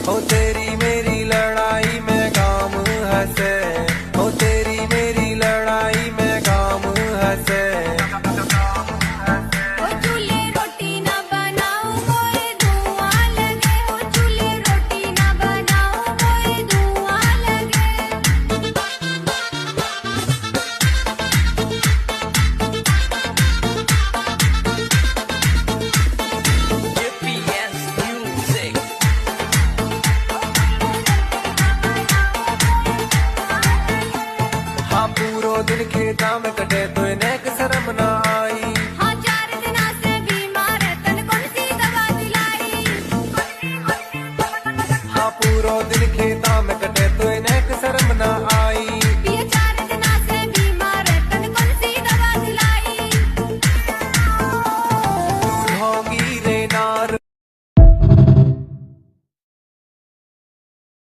हो तेरी मेरी लड़ाई में काम हंसे, हो तेरी मेरी लड़ाई में काम हंसे। चूल्हे रोटी ना बनाओ मोए धुआं लगे, हो चूल्हे रोटी ना बनाओ मोए धुआं लगे। हाँ पूरो दिन खेता में कटे तो